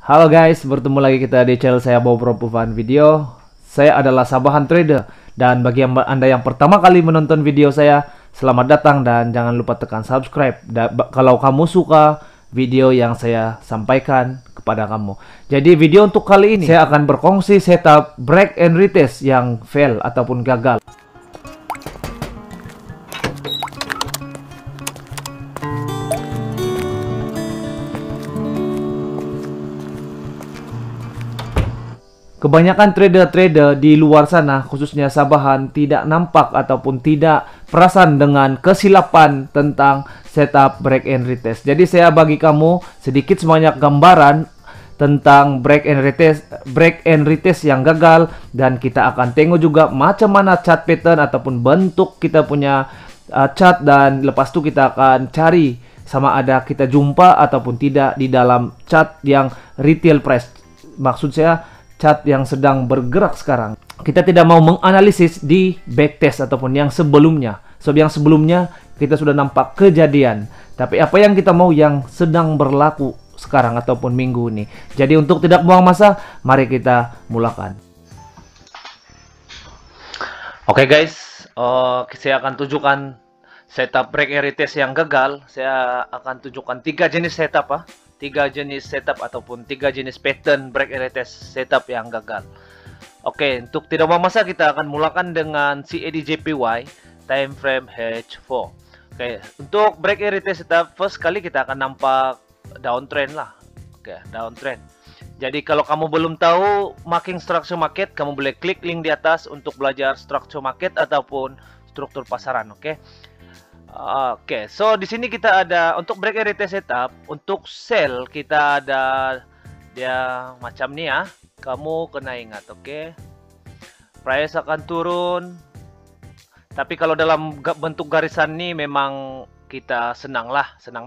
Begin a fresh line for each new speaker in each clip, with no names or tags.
Halo guys, bertemu lagi kita di channel saya Bob Fun Video. Saya adalah Sabahan Trader, dan bagi Anda yang pertama kali menonton video saya, selamat datang dan jangan lupa tekan subscribe kalau kamu suka video yang saya sampaikan kepada kamu. Jadi video untuk kali ini saya akan berkongsi setup break and retest yang fail ataupun gagal. Kebanyakan trader-trader di luar sana, khususnya Sabahan, tidak nampak ataupun tidak perasan dengan kesilapan tentang setup break and retest. Jadi saya bagi kamu sedikit sebanyak gambaran tentang break and retest yang gagal, dan kita akan tengok juga macam mana chart pattern ataupun bentuk kita punya chart, dan lepas itu kita akan cari sama ada kita jumpa ataupun tidak di dalam chart yang retail price. Maksud saya chart yang sedang bergerak sekarang. Kita tidak mau menganalisis di backtest ataupun yang sebelumnya. Sebab yang sebelumnya kita sudah nampak kejadian. Tapi apa yang kita mau yang sedang berlaku sekarang ataupun minggu ini. Jadi untuk tidak buang masa, mari kita mulakan. Oke guys, saya akan tunjukkan setup break and retest yang gagal. Saya akan tunjukkan 3 jenis setup 3 jenis setup ataupun 3 jenis pattern break and retest setup yang gagal. Oke, untuk tidak buang masa kita akan mulakan dengan CAD-JPY time frame H4. Oke, untuk break and retest setup first kali kita akan nampak downtrend lah. Oke, downtrend. Jadi kalau kamu belum tahu marking structure market, kamu boleh klik link di atas untuk belajar structure market ataupun struktur pasaran, oke? Oke, so di sini kita ada untuk break and retest setup. Untuk sell kita ada dia macam nih ya. Kamu kena ingat, oke? Price akan turun. Tapi kalau dalam bentuk garisan nih memang kita senang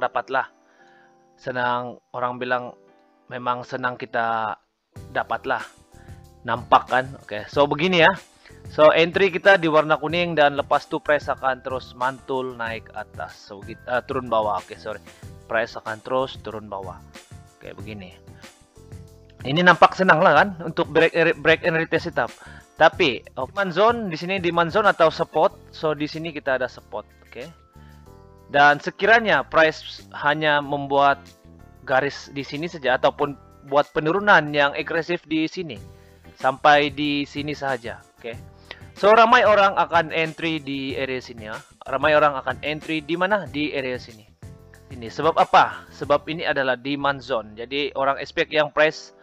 dapatlah. Senang, orang bilang memang senang kita dapatlah. Nampak kan? Oke, so begini ya. So entry kita di warna kuning dan lepas itu price akan terus mantul naik atas. So turun bawah. Oke, sorry. Price akan terus turun bawah. Oke, begini. Ini nampak senang lah kan untuk break and retest setup. Tapi demand zone di sini demand zone atau support. So di sini kita ada support, oke. Dan sekiranya price hanya membuat garis di sini saja ataupun buat penurunan yang agresif di sini sampai di sini saja, oke. So, ramai orang akan entry di area sini ya. Ramai orang akan entry di mana? Di area sini. Ini sebab apa? Sebab ini adalah demand zone. Jadi orang expect yang price,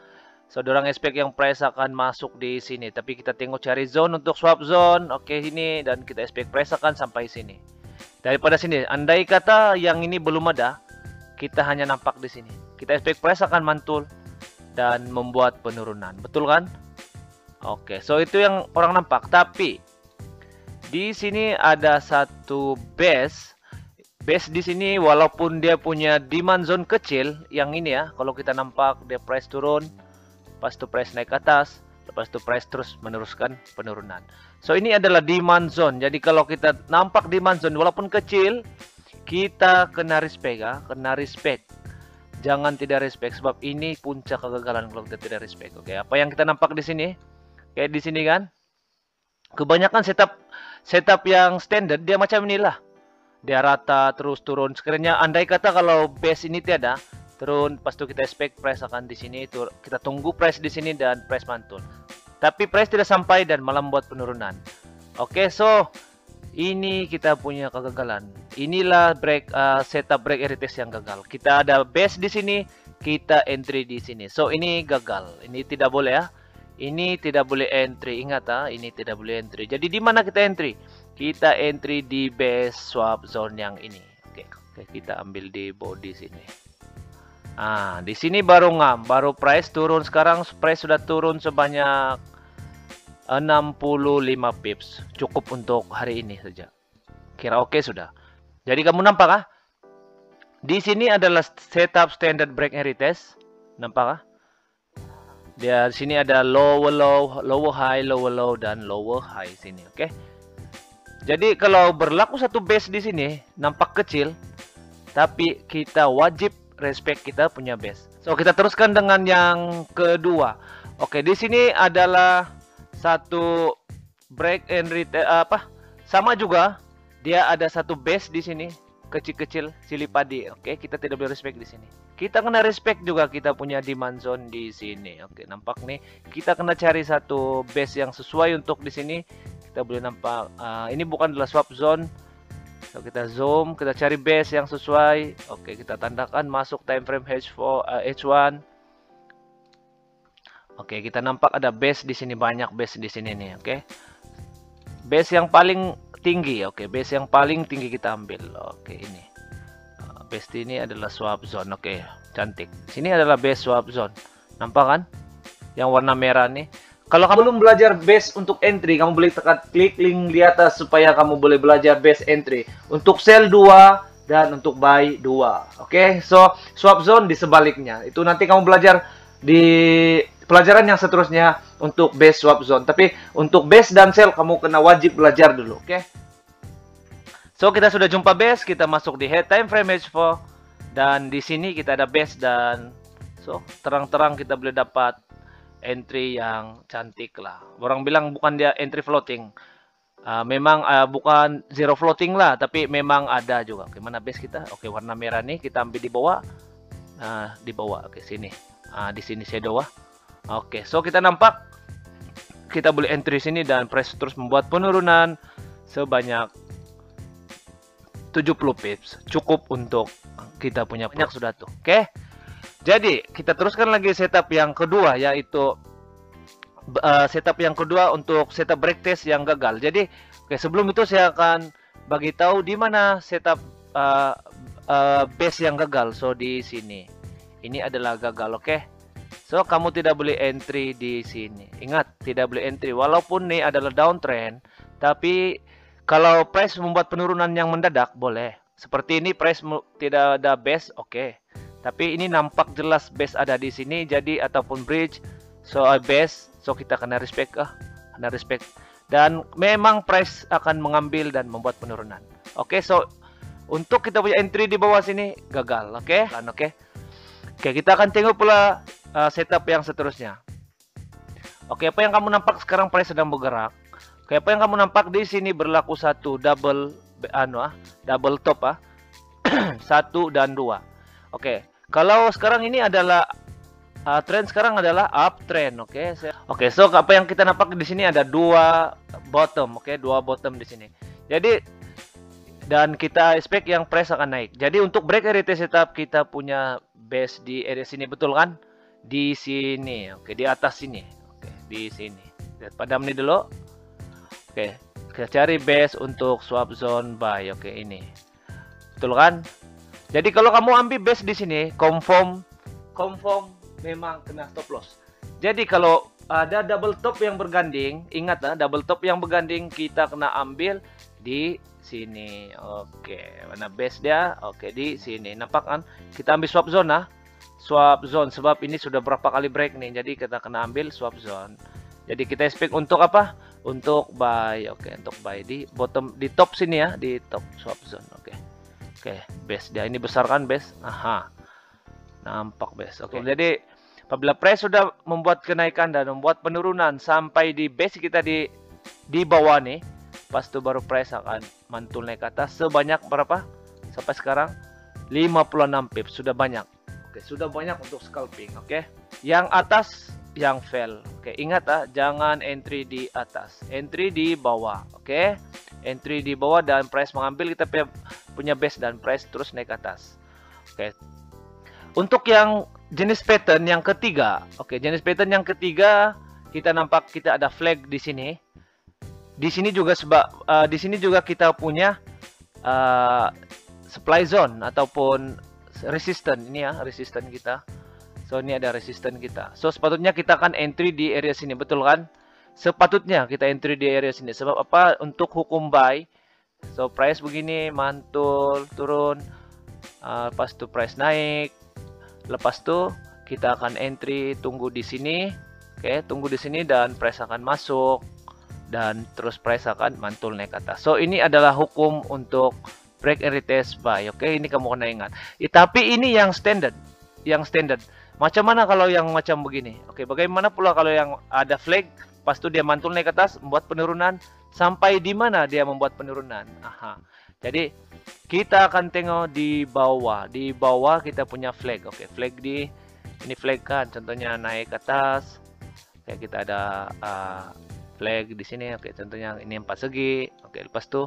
orang expect yang price akan masuk di sini. Tapi kita tengok cari zone untuk swap zone. Oke, ini dan kita expect price akan sampai sini. Daripada sini, andai kata yang ini belum ada, kita hanya nampak di sini. Kita expect price akan mantul dan membuat penurunan. Betul kan? Oke, so itu yang orang nampak. Tapi di sini ada satu base di sini, walaupun dia punya demand zone kecil yang ini ya. Kalau kita nampak dia price turun, lepas itu price naik ke atas, lepas itu price terus meneruskan penurunan. So ini adalah demand zone. Jadi kalau kita nampak demand zone walaupun kecil, kita kena respect ya, kena respect. Jangan tidak respect sebab ini puncak kegagalan kalau kita tidak respect. Oke, apa yang kita nampak di sini? Kayak di sini kan, kebanyakan setup yang standard dia macam inilah, dia rata terus turun. Sekiranya andai kata kalau base ini tiada turun, pas itu kita expect price akan di sini, kita tunggu price di sini dan price mantul. Tapi price tidak sampai dan malah membuat penurunan. Oke, so ini kita punya kegagalan. Inilah setup break and retest yang gagal. Kita ada base di sini, kita entry di sini. So ini gagal. Ini tidak boleh ya. Ini tidak boleh entry, ingat ini tidak boleh entry. Jadi di mana kita entry? Kita entry di base swap zone yang ini. Oke, kita ambil di body sini. Di sini baru baru price turun. Sekarang price sudah turun sebanyak 65 pips. Cukup untuk hari ini saja. Kira oke sudah. Jadi kamu nampak Di sini adalah setup standard break and retest. Nampak di sini ada lower low, lower high, lower low, dan lower high sini, oke. Jadi kalau berlaku satu base di sini nampak kecil, tapi kita wajib respect kita punya base. So kita teruskan dengan yang kedua. Oke, di sini adalah satu break and retest sama juga. Dia ada satu base di sini, kecil-kecil cili padi. Oke, kita tidak boleh respect di sini. Kita kena respect juga kita punya demand zone di sini. Oke, nampak nih. Kita kena cari satu base yang sesuai untuk di sini. Kita boleh nampak ini bukan adalah swap zone. So, kita zoom, kita cari base yang sesuai. Oke, kita tandakan masuk time frame H4, H1. Oke, kita nampak ada base di sini, banyak base di sini nih. Oke, base yang paling tinggi. Oke, base yang paling tinggi kita ambil. Oke, ini base ini adalah swap zone. Oke, cantik. Sini adalah base swap zone. Nampak kan? Yang warna merah nih. Kalau kamu belum belajar base untuk entry, kamu boleh tekan klik link di atas supaya kamu boleh belajar base entry. Untuk sell 2 dan untuk buy 2. Oke, so swap zone di sebaliknya. Itu nanti kamu belajar di pelajaran yang seterusnya untuk base swap zone. Tapi untuk base dan sell kamu kena wajib belajar dulu, oke? So kita sudah jumpa base, kita masuk di head time frame H4 dan di sini kita ada base dan so terang-terang kita boleh dapat entry yang cantik lah. Orang bilang bukan dia entry floating. Memang bukan zero floating lah, tapi memang ada juga. Oke, mana base kita? Oke, warna merah nih kita ambil di bawah. Di bawah. Oke, sini. Di sini shadow. Oke, so kita nampak kita boleh entry sini dan press terus membuat penurunan sebanyak 70 pips. Cukup untuk kita punya banyak sudah tuh. Oke. Jadi, kita teruskan lagi setup yang kedua, yaitu setup yang kedua untuk setup break test yang gagal. Jadi, sebelum itu saya akan bagi tahu di mana setup base yang gagal. So, di sini. Ini adalah gagal, oke? So, kamu tidak boleh entry di sini. Ingat, tidak boleh entry. Walaupun ini adalah downtrend, tapi kalau price membuat penurunan yang mendadak, boleh. Seperti ini, price tidak ada base, oke. Tapi ini nampak jelas base ada di sini, jadi ataupun bridge, so base, so kita kena respect, kena respect. Dan memang price akan mengambil dan membuat penurunan. Oke, so untuk kita punya entry di bawah sini gagal, oke? Oke, kita akan tengok pula setup yang seterusnya. Oke, apa yang kamu nampak sekarang price sedang bergerak. Oke, apa yang kamu nampak di sini berlaku satu double top, 1 dan 2. Oke. Kalau sekarang ini adalah trend sekarang adalah uptrend, oke. Oke, so apa yang kita nampak di sini ada 2 bottom, oke, 2 bottom di sini. Jadi dan kita expect yang price akan naik. Jadi untuk break area setup kita punya base di area sini, betul kan? Di sini, oke, di atas sini. Oke, di sini. Lihat padam nih dulu. Oke, kita cari base untuk swap zone buy. Oke, ini. Betul kan? Jadi kalau kamu ambil base di sini, confirm memang kena stop loss. Jadi kalau ada double top yang berganding, ingat double top yang berganding kita kena ambil di sini. Oke, mana base dia? Oke, di sini. Nampak kan? Kita ambil swap zone swap zone sebab ini sudah berapa kali break nih. Jadi kita kena ambil swap zone. Jadi kita expect untuk apa? Untuk buy. Oke, untuk buy di bottom, di top sini ya, di top swap zone. Oke, base dia ini besar kan base? Nampak base. Oke, jadi apabila price sudah membuat kenaikan dan membuat penurunan sampai di base kita di bawah nih, pas itu baru price akan mantul naik ke atas sebanyak berapa? Sampai sekarang 56 pips, sudah banyak. Oke, sudah banyak untuk scalping, oke. Yang atas yang fail. Oke, ingat jangan entry di atas, entry di bawah, oke. Entry di bawah dan price mengambil kita punya base dan price terus naik ke atas. Oke. Untuk yang jenis pattern yang ketiga, oke, jenis pattern yang ketiga kita nampak kita ada flag di sini. Di sini juga di sini juga kita punya supply zone ataupun resistance ini ya, resistance kita. So ini ada resistance kita. So sepatutnya kita akan entry di area sini, betul kan? Sepatutnya kita entry di area sini. Sebab apa? Untuk hukum buy. So price begini mantul turun, pas itu price naik. Lepas itu kita akan entry, tunggu di sini. Oke, tunggu di sini dan price akan masuk dan terus price akan mantul naik ke atas. So ini adalah hukum untuk break and retest buy. Oke, ini kamu kena ingat. Tapi ini yang standard. Yang standard. Macam mana kalau yang macam begini? Oke, bagaimana pula kalau yang ada flag, pas itu dia mantul naik ke atas, membuat penurunan, sampai di mana dia membuat penurunan? Aha. Jadi kita akan tengok di bawah. Di bawah kita punya flag. Oke, flag ini flag kan, contohnya naik ke atas. Oke, kita ada flag di sini. Oke, contohnya ini 4 segi. Oke, lepas itu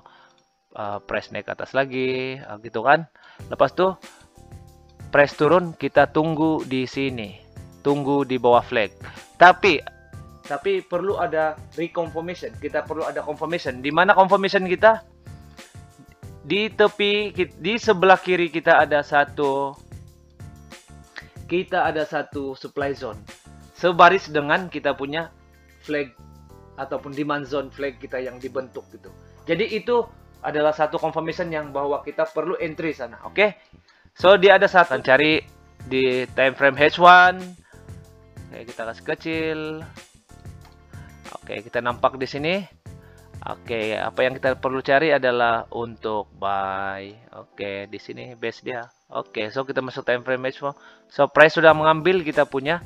press naik ke atas lagi, gitu kan. Lepas itu press turun, kita tunggu di sini, tunggu di bawah flag. Tapi perlu ada reconfirmation. Kita perlu ada confirmation. Di mana confirmation kita? Di tepi, di sebelah kiri kita ada satu supply zone sebaris dengan kita punya flag ataupun demand zone flag kita yang dibentuk gitu. Jadi itu adalah satu confirmation yang bahwa kita perlu entry sana. Oke. So dia ada satu, cari di time frame H1. Oke, kita kasih kecil. Oke, kita nampak di sini. Oke, apa yang kita perlu cari adalah untuk buy. Oke, di sini base dia. Oke, so kita masuk time frame H1. So price sudah mengambil kita punya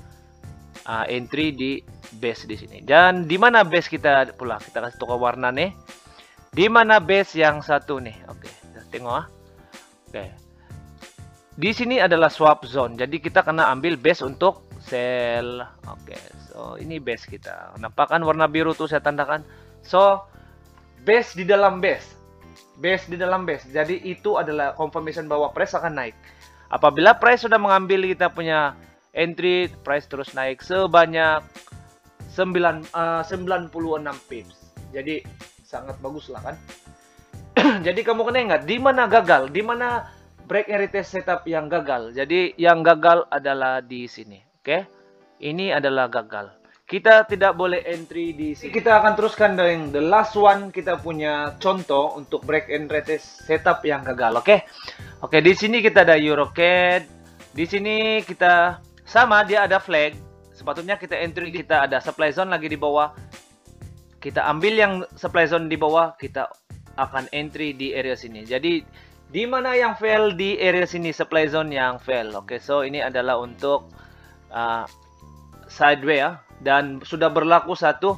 entry di base di sini. Dan di mana base kita pula? Kita kasih toko warna nih. Di mana base yang satu nih? Oke, kita tengok Oke. Di sini adalah swap zone. Jadi kita kena ambil base untuk sell. Oke, so ini base kita. Nampak kan warna biru tuh saya tandakan. So base di dalam base. Base di dalam base. Jadi itu adalah confirmation bahwa price akan naik. Apabila price sudah mengambil kita punya entry, price terus naik sebanyak 96 pips. Jadi sangat bagus lah kan. Jadi kamu kena ingat di mana gagal, di mana break and retest setup yang gagal. Jadi yang gagal adalah di sini. Oke. Ini adalah gagal. Kita tidak boleh entry di sini. Kita akan teruskan dengan the last one, kita punya contoh untuk break and retest setup yang gagal. Oke. Oke, di sini kita ada EuroCAD. Di sini kita sama, dia ada flag. Sepatutnya kita entry, kita ada supply zone lagi di bawah. Kita ambil yang supply zone di bawah, kita akan entry di area sini. Jadi di mana yang fail di area sini, supply zone yang fail. Oke, so ini adalah untuk sideway ya. Dan sudah berlaku satu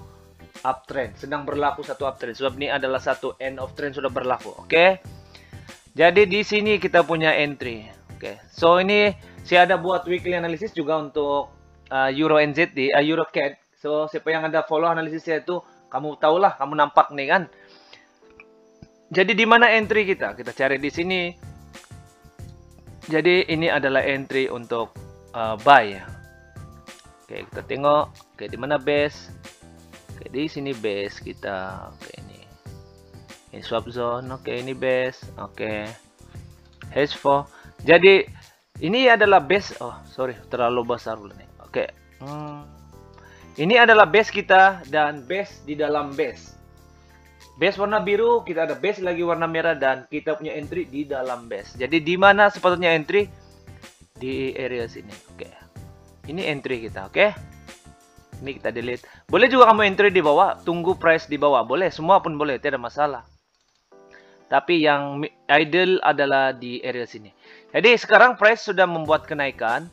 uptrend. Sedang berlaku satu uptrend. Sebab ini adalah satu end of trend sudah berlaku. Oke. Jadi di sini kita punya entry. Oke. So ini saya ada buat weekly analysis juga untuk Euro NZD, EuroCAD. So siapa yang ada follow analisis saya itu, kamu tahulah, kamu nampak nih kan. Jadi di mana entry kita? Kita cari di sini. Jadi ini adalah entry untuk buy ya. Oke, kita tengok. Oke, di mana base? Oke, di sini base kita. Oke, ini swap zone. Oke, ini base. Oke. H4. Jadi ini adalah base. Oh, sorry, terlalu besar dulu nih. Oke. Ini adalah base kita dan base di dalam base. Base warna biru, kita ada base lagi warna merah dan kita punya entry di dalam base. Jadi di mana sepatutnya entry? Di area sini. Oke. Ini entry kita, oke? Ini kita delete. Boleh juga kamu entry di bawah, tunggu price di bawah. Boleh, semua pun boleh, tidak masalah. Tapi yang ideal adalah di area sini. Jadi sekarang price sudah membuat kenaikan.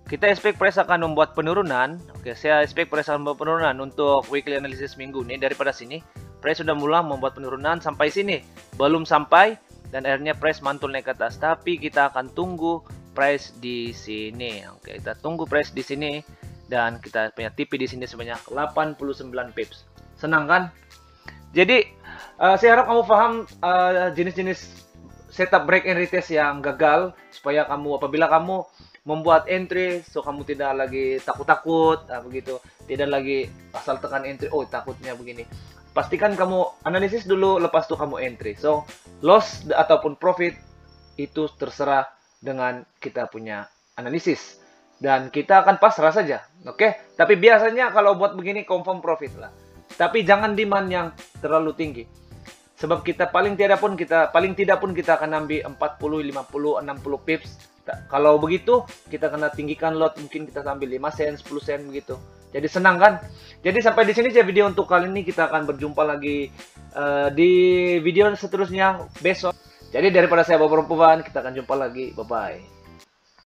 Kita expect price akan membuat penurunan. Oke, saya expect price akan membuat penurunan untuk weekly analysis minggu ini. Daripada sini, price sudah mulai membuat penurunan sampai sini. Belum sampai dan akhirnya price mantul naik ke atas. Tapi kita akan tunggu price di sini. Oke, kita tunggu price di sini dan kita punya TP di sini sebanyak 89 pips. Senang kan? Jadi saya harap kamu paham jenis-jenis setup break and retest yang gagal supaya kamu apabila kamu membuat entry, so kamu tidak lagi takut-takut, begitu, tidak lagi asal tekan entry, oh takutnya begini. Pastikan kamu analisis dulu, lepas itu kamu entry. So loss ataupun profit itu terserah dengan kita punya analisis dan kita akan pasrah saja, oke? Tapi biasanya kalau buat begini confirm profit lah. Tapi jangan demand yang terlalu tinggi. Sebab kita paling tidak pun kita akan ambil 40, 50, 60 pips. Kalau begitu kita kena tinggikan lot, mungkin kita ambil 5 sen, 10 sen begitu. Jadi senang kan? Jadi sampai di sini saja video untuk kali ini. Kita akan berjumpa lagi di video seterusnya besok. Jadi daripada saya bawa perempuan, kita akan jumpa lagi. Bye bye.